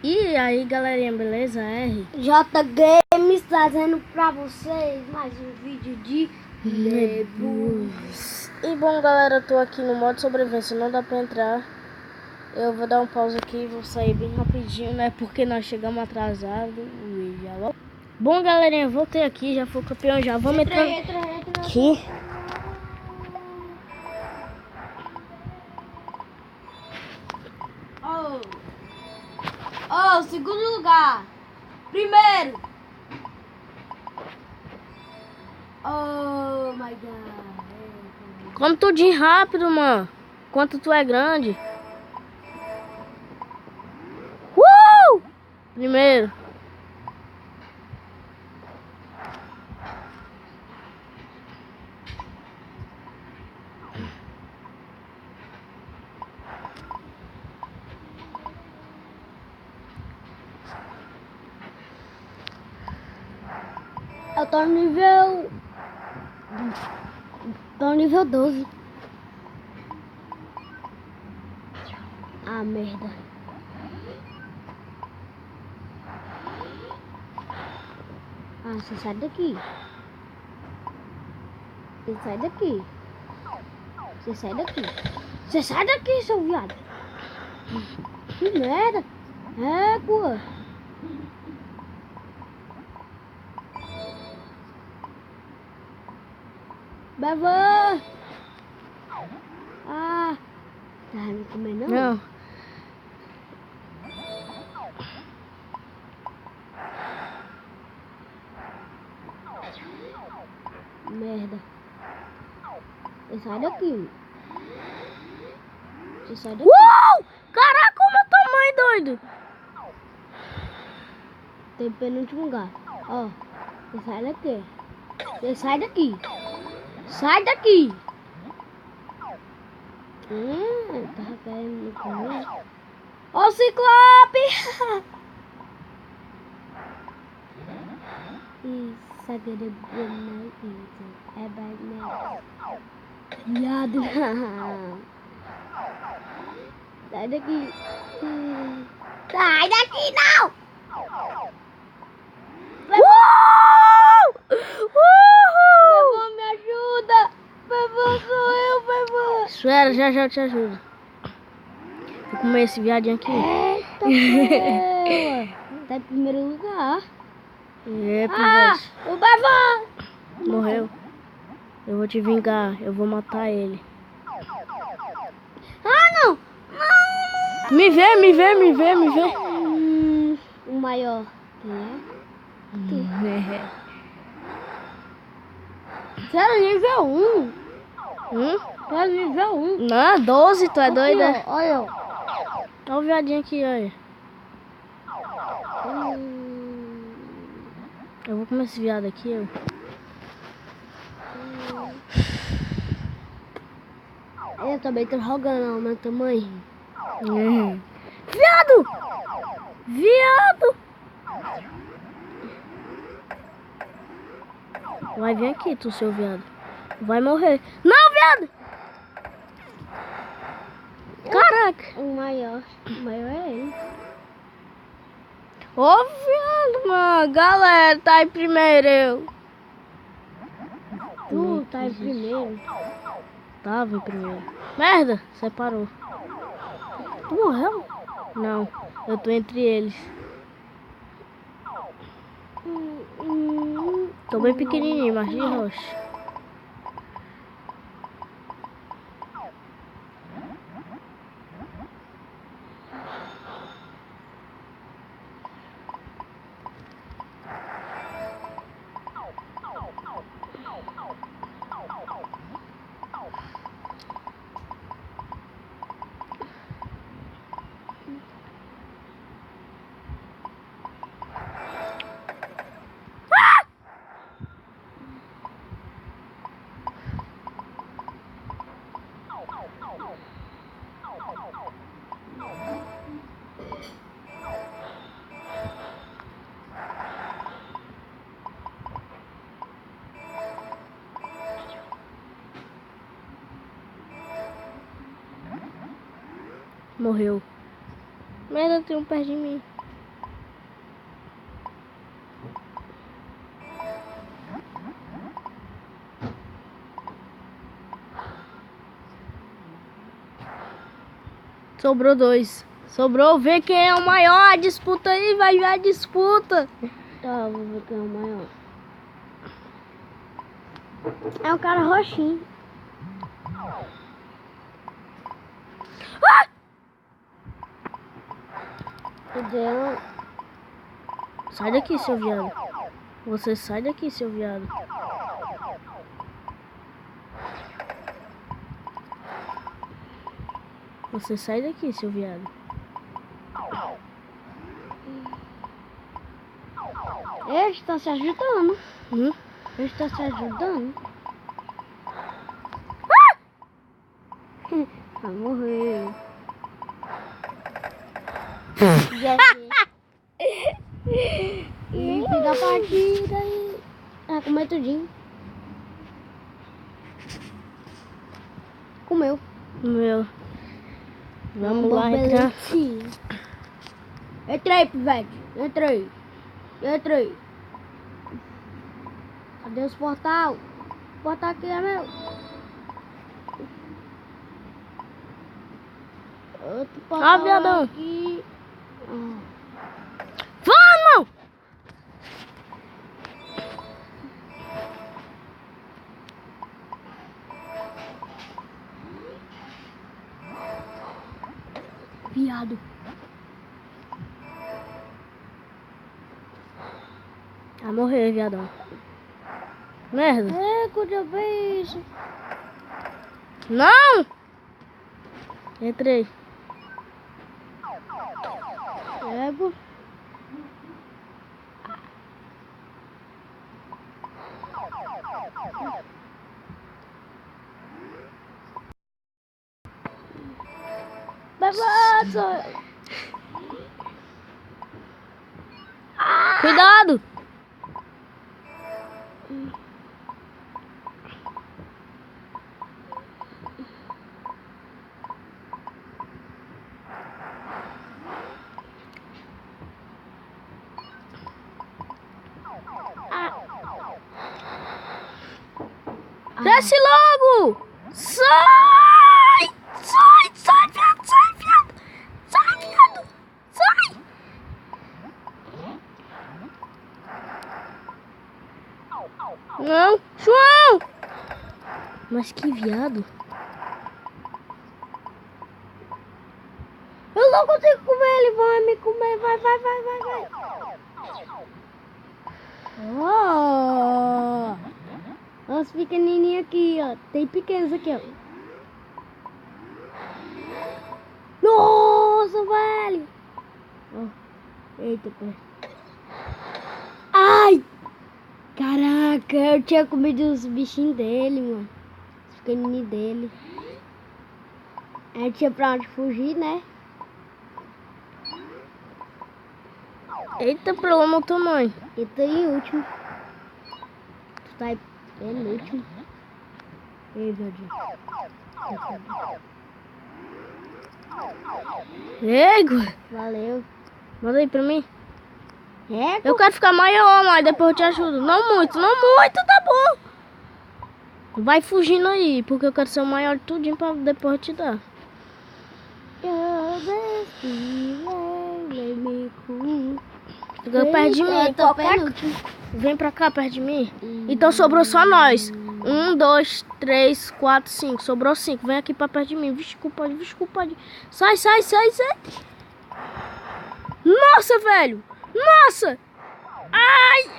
E aí galerinha, beleza? J Games trazendo pra vocês mais um vídeo de Nebus. E bom galera, eu tô aqui no modo sobrevivência, não dá pra entrar. Eu vou dar um pause aqui e vou sair bem rapidinho, né? Porque nós chegamos atrasados. Bom galerinha, voltei aqui, já fui campeão, já vamos entrar aqui. Segundo lugar. Primeiro. Oh my god. Come tudinho rápido, mano. Quanto tu é grande. Primeiro. Eu tô no nível... Tô no nível 12. Ah, merda. Ah, você sai daqui. Você sai daqui. Você sai daqui. Você sai daqui, seu viado. Que merda. Égua. Beva. Ah. Tá me comendo não? Não. Merda. Você sai daqui. Você sai daqui. Uou! Caraca, como é tamanho, doido! Tem penúltimo lugar. Ó. Você sai daqui. Você sai daqui. Sai daqui. Tava querendo me comer. Ó o Ciclope! Isso aqui é bad. Viado. Sai daqui. Sai daqui, não! Bebê, me ajuda! Bebê, sou eu, bebê! Espera, já eu te ajudo. Vou comer esse viadinho aqui. Eita, tá em primeiro lugar. Pivete. O Bebê! Morreu. Eu vou te vingar. Eu vou matar ele. Ah, não! Me vê. O maior. Quem é? Você era nível 1. Você era nível 1. Não, 12, tu é doida? Olha. Olha o viadinho aqui, olha. Eu vou comer esse viado aqui, ó. Eu também tô jogando, meu tamanho. Viado! Viado! Vai vir aqui, tu, seu viado. Vai morrer. Não, viado! Caraca! O maior é ele. Ô, viado, mano. Galera, tá em primeiro, eu. Tu tá em primeiro. Tava em primeiro. Merda, separou. Tu morreu? Não, eu tô entre eles. Tô bem pequenininho, mas de rocha. Morreu. Merda, tem um perto de mim. Sobrou 2. Sobrou, vê quem é o maior. A disputa aí, vai ver a disputa. Tá, vou ver quem é o maior. É um cara roxinho. Ah! Entendeu? Sai daqui, seu viado. Você sai daqui, seu viado. Você sai daqui, seu viado. Eles estão se ajudando. Hum? Eles estão se ajudando. Vai morrer. E da partida e... Ah, comeu tudinho. Comeu. Meu. Vamos lá entrar. Entrei, pivete. Entrei. Cadê os portal? O portal aqui é meu. Outro portal viadão. aqui. Vamos! Viado. Vai morrer, viadão. Merda. É, quando eu vejo. Não! Entrei. Ego. Babado. Cuidado! Desce logo! Sai! Sai, viado! Sai, viado! Sai, viado! Sai! Não! João! Mas que viado! Eu não consigo comer, ele vai me comer. Vai. Oh! Os pequenininhos aqui, ó. Tem pequenos aqui, ó. Nossa, velho! Oh. Eita, pé. Ai! Caraca, eu tinha comido os bichinhos dele, mano. Os pequenininhos dele. Aí tinha pra onde fugir, né? Eita, problema o tamanho. E tô em último. Tu tá em penúltimo. Ei, Verdinho. Ego! Valeu. Manda aí pra mim. É, Eu quero ficar maior, mas depois eu te ajudo. Não muito, tá bom. Vai fugindo aí, porque eu quero ser o maior de tudinho pra depois eu te dar. Fica perto de mim. Eu tô penúltimo. Vem pra cá, perto de mim. Então sobrou só nós. 1, 2, 3, 4, 5. Sobrou 5. Vem aqui pra perto de mim. Vixe, culpado. Sai. Nossa, velho. Nossa. Ai.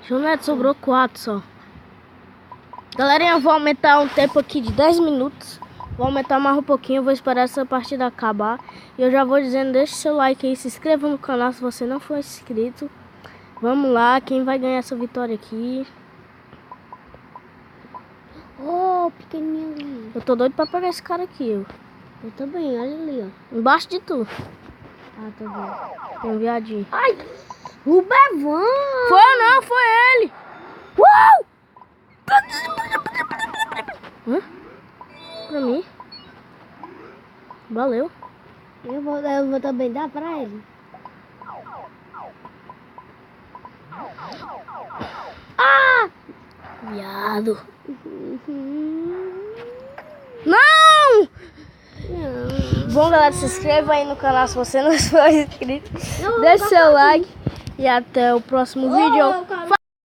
João Neto, sobrou 4 só. Galerinha, eu vou aumentar um tempo aqui de 10 minutos. Vou aumentar mais um pouquinho, vou esperar essa partida acabar. E eu já vou dizendo, deixe seu like aí, se inscreva no canal se você não for inscrito. Vamos lá, quem vai ganhar essa vitória aqui? Oh, pequenininho ali. Eu tô doido pra pegar esse cara aqui, Eu também, olha ali, ó. Embaixo de tu. Ah, tá bom. Tem um viadinho. Ai, o Bevan. Foi eu não, foi ele. Uau! Hã? Pra mim. Valeu. Eu vou também dar pra ele. Ah! Viado. Não! Bom, galera, se inscreva aí no canal se você não for inscrito. Deixe seu like. E até o próximo vídeo.